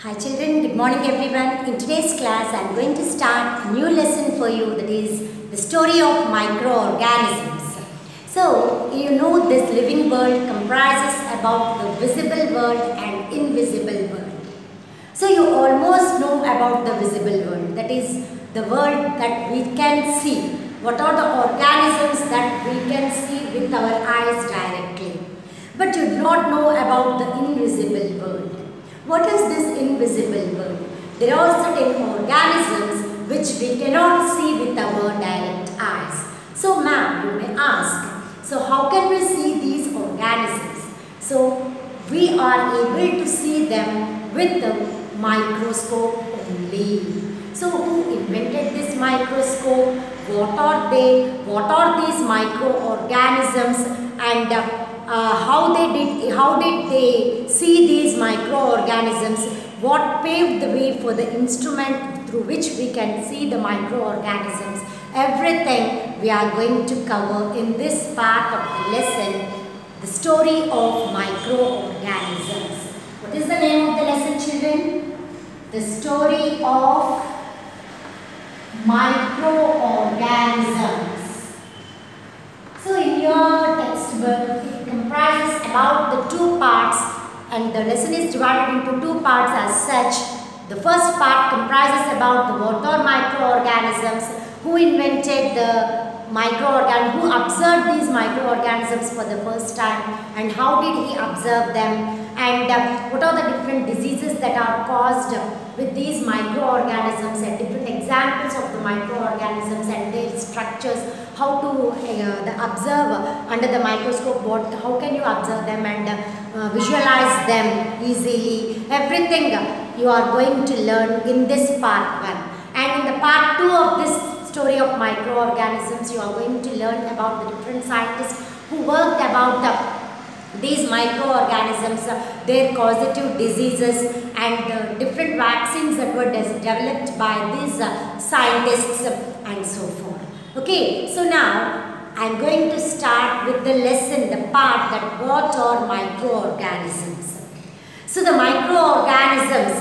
Hi children, good morning everyone. In today's class I am going to start a new lesson for you, that is the story of microorganisms. So you know this living world comprises about the visible world and invisible world. So you almost know about the visible world, that is the world that we can see. What are the organisms that we can see with our eyes directly? But you do not know about the invisible world. What is this invisible world? There are certain organisms which we cannot see with our direct eyes. So ma'am, you may ask, so how can we see these organisms? So we are able to see them with the microscope only. So who invented this microscope? What are they? What are these microorganisms? And how did they see these microorganisms? What paved the way for the instrument through which we can see the microorganisms? Everything we are going to cover in this part of the lesson, the story of microorganisms. What is the name of the lesson, children? The story of microorganisms. So in your textbook, it comprises about the two parts, and the lesson is divided into two parts as such. The first part comprises about the what are microorganisms, who invented the microorganisms, who observed these microorganisms for the first time, and how did he observe them, and what are the different diseases that are caused with these microorganisms, and different examples of the microorganisms and their structures, how to observe under the microscope, how can you observe them and visualize them easily. Everything you are going to learn in this part 1. And in the part 2 of this story of microorganisms, you are going to learn about the different scientists who worked about these microorganisms, their causative diseases, and different vaccines that were developed by these scientists and so forth. Okay, so now I am going to start with the lesson, the part that what are microorganisms. So the microorganisms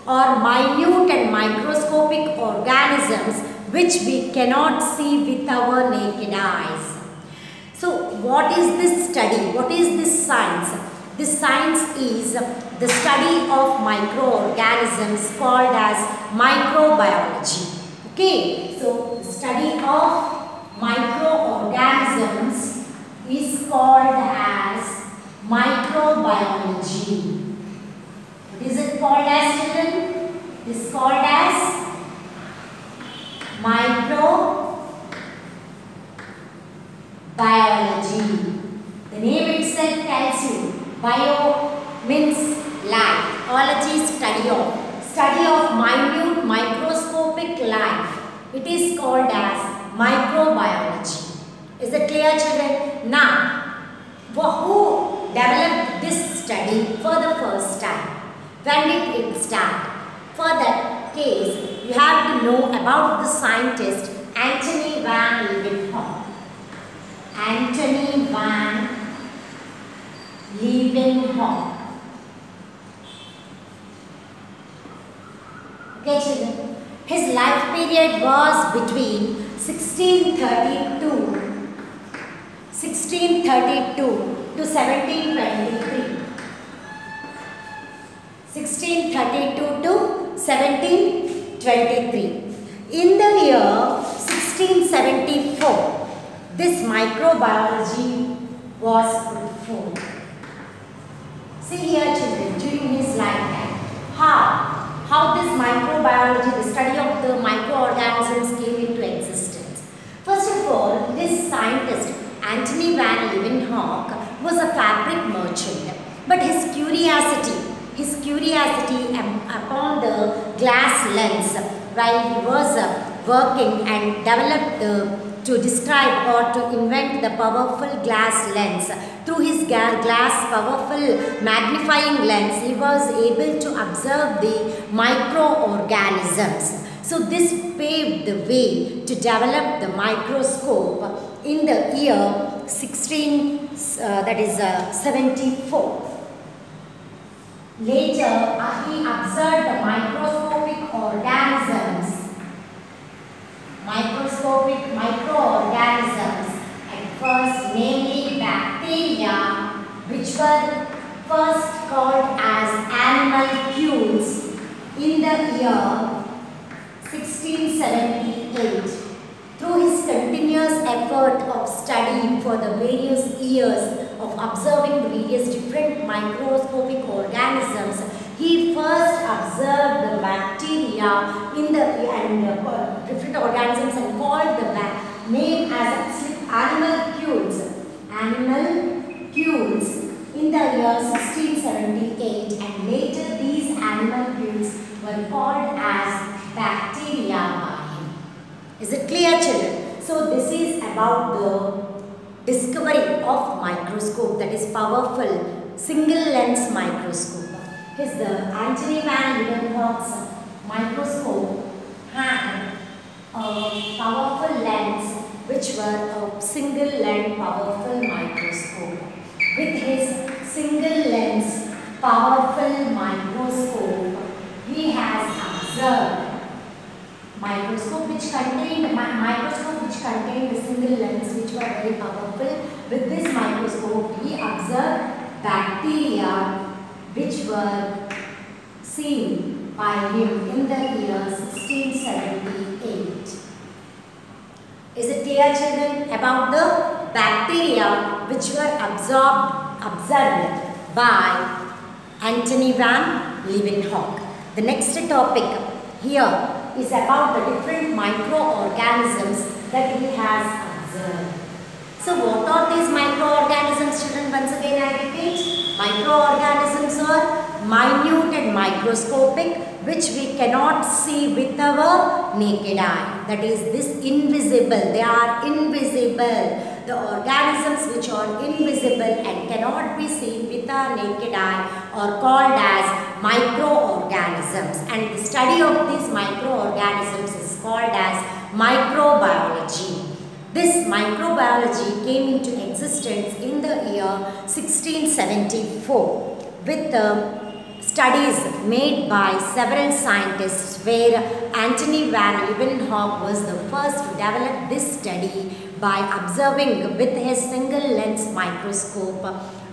are minute and microscopic organisms which we cannot see with our naked eyes. So what is this study? What is this science? This science is the study of microorganisms called as microbiology. Okay, so the study of microorganisms is called as microbiology. What is it called as, children? It is called as microbiology. The name itself tells you, bio means life, ology study of minute microscopic life. It is called as microbiology. Is it clear, children? Now, who developed this study for the first time? When did it start? For that case, you have to know about the scientist Antony van Leeuwenhoek. Antony van Leeuwenhoek. Okay, children. His life period was between 1632 to 1723. 1632 to 1723. In the year 1674, this microbiology was put forth. See here, children, during his lifetime, how this microbiology, the study of the microorganisms, came into existence. First of all, this scientist Antony van Leeuwenhoek was a fabric merchant, but his curiosity upon the glass lens while he was working and developed to describe or to invent the powerful glass lens. Through his glass powerful magnifying lens, he was able to observe the microorganisms. So this paved the way to develop the microscope in the year 74. Later, he observed the microscopic organisms. Microorganisms at first, namely bacteria, which were first called as animalcules in the year 1678. Through his continuous effort of study for the various years of observing various different microscopic organisms, he first observed the bacteria in the different organisms and called the name as animalcules. Animalcules in the year 1678, and later these animalcules were called as bacteria by him. Is it clear, children? So this is about the discovery of microscope, that is powerful single lens microscope. His the Antony van Leeuwenhoek's microscope had a powerful lens which were a single lens powerful microscope. With his single lens powerful microscope, he has observed microscope which contained the single lens which were very powerful. With this microscope, he observed bacteria which were seen by him in the year 1678. Is it clear, children, about the bacteria which were observed by Antony van Leeuwenhoek? The next topic here is about the different microorganisms that he has observed. So what are these microorganisms, children? Once again I repeat, microorganisms are minute and microscopic, which we cannot see with our naked eye. That is, this invisible, they are invisible. The organisms which are invisible and cannot be seen with our naked eye are called as microorganisms, and the study of these microorganisms is called as microbiology. This microbiology came into existence in the year 1674 with the studies made by several scientists, where Antony van Leeuwenhoek was the first to develop this study by observing with his single lens microscope,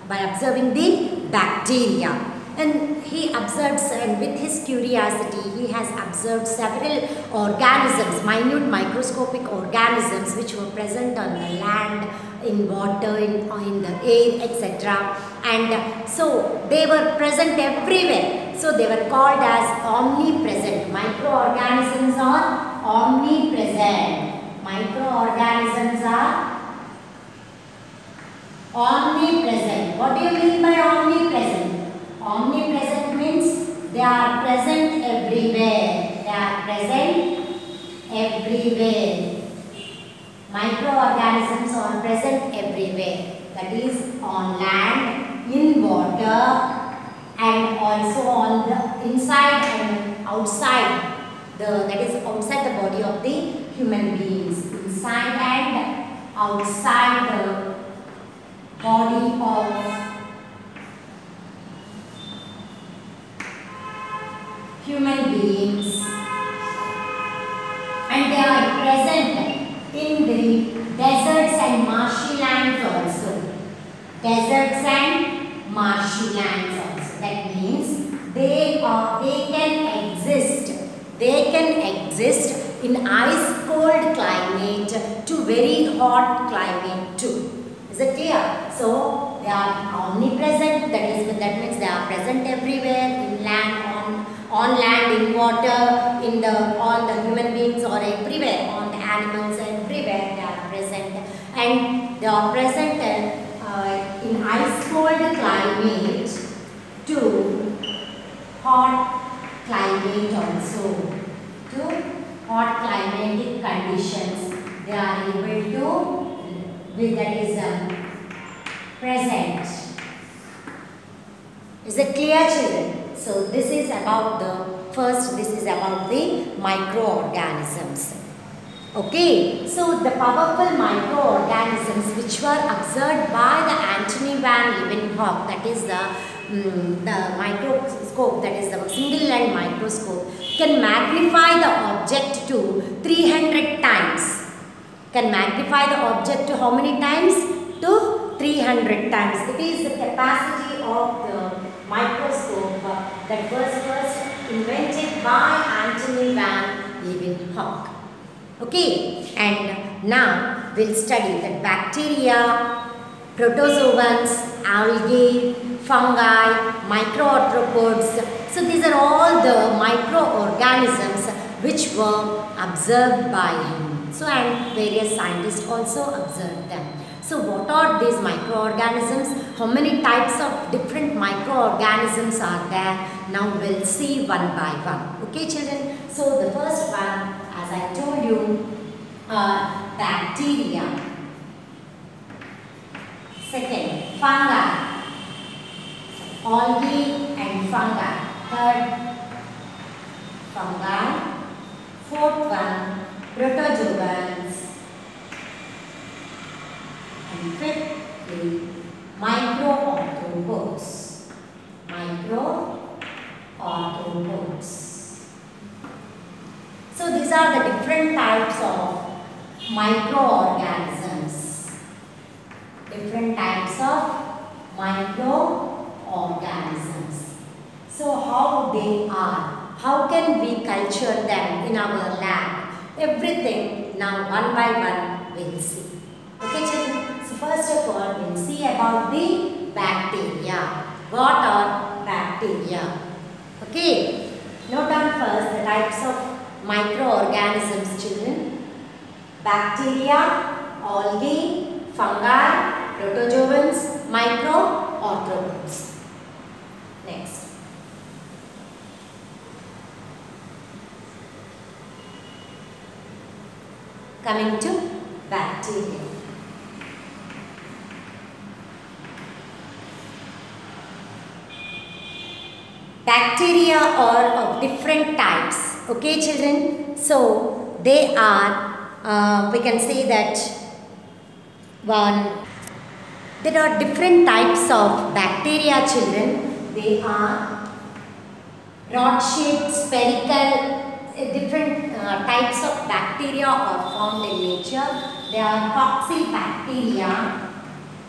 by observing the bacteria. And he observes, and with his curiosity, he has observed several organisms, minute microscopic organisms which were present on the land, in water, in the air, etc. And so they were present everywhere. So they were called as omnipresent. Microorganisms are omnipresent. Microorganisms are omnipresent. What do you mean by omnipresent? Omnipresent means they are present everywhere. They are present everywhere. Microorganisms are present everywhere. That is, on land, in water, and also on the inside and outside. That is outside the body of the human beings. Inside and outside the body of human beings, and they are present in the deserts and marshy lands also. Deserts and marshy lands also. That means they can exist in ice cold climate to very hot climate too. Is it clear? So they are omnipresent. That means they are present everywhere, in land, on land, in water, on the human beings, or everywhere, on the animals, everywhere they are present. And they are present in ice cold climate to hot climate also. To hot climatic conditions they are able to, that is present. Is it clear, children? So this is about the microorganisms. Okay, so the powerful microorganisms which were observed by the Antony van Leeuwenhoek, that is the the microscope, that is the single lens microscope, can magnify the object to 300 times. Can magnify the object to how many times? To 300 times. It is the capacity of the microscope that was first invented by Antony van Leeuwenhoek. Okay, and now we'll study that bacteria, protozoans, algae, fungi, microarthropods. So these are all the microorganisms which were observed by him. So and various scientists also observed them. So what are these microorganisms? How many types of different microorganisms are there? Now we'll see one by one. Okay children? So the first one, as I told you, are bacteria. Second, fungi. Algae and fungi. Third, fungi. Fourth one, protozoans. And fifthly, microarthropods. Microarthropods. So these are the different types of microorganisms. Different types of microorganisms. So how they are? How can we culture them in our lab? Everything now one by one we'll see. Okay children? So first of all we'll see about the bacteria. What are bacteria? Okay. Note down first the types of microorganisms children. Bacteria, algae, fungi, protozoans, microarthropods. Next. Coming to bacteria. Bacteria are of different types. Okay children? So they are, we can say that there are different types of bacteria children. They are rod-shaped, spherical, different types of bacteria are formed in nature. They are coccibacteria,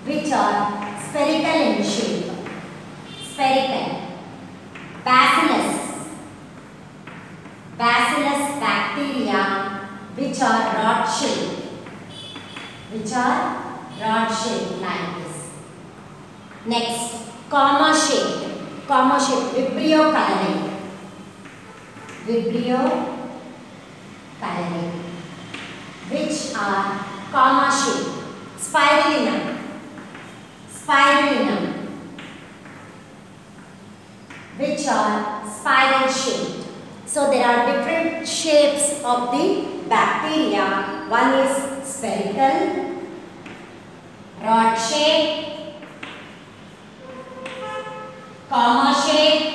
which are spherical in shape. Spherical. Bacillus bacteria, which are rod-shaped. Which are rod-shaped like this. Next, comma-shaped. Comma-shaped, Vibrio cholerae. Vibrio cholerae, which are comma-shaped. Spirulina. Spirulina, which are spiral shaped. So there are different shapes of the bacteria. One is spherical, rod shape, comma shape,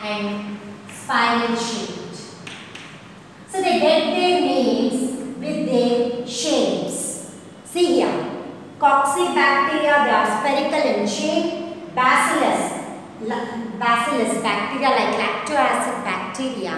and spiral shaped. So they get their names with their shapes. See here. Coccibacteria, they are spherical in shape. Bacillus bacteria like lactic acid bacteria,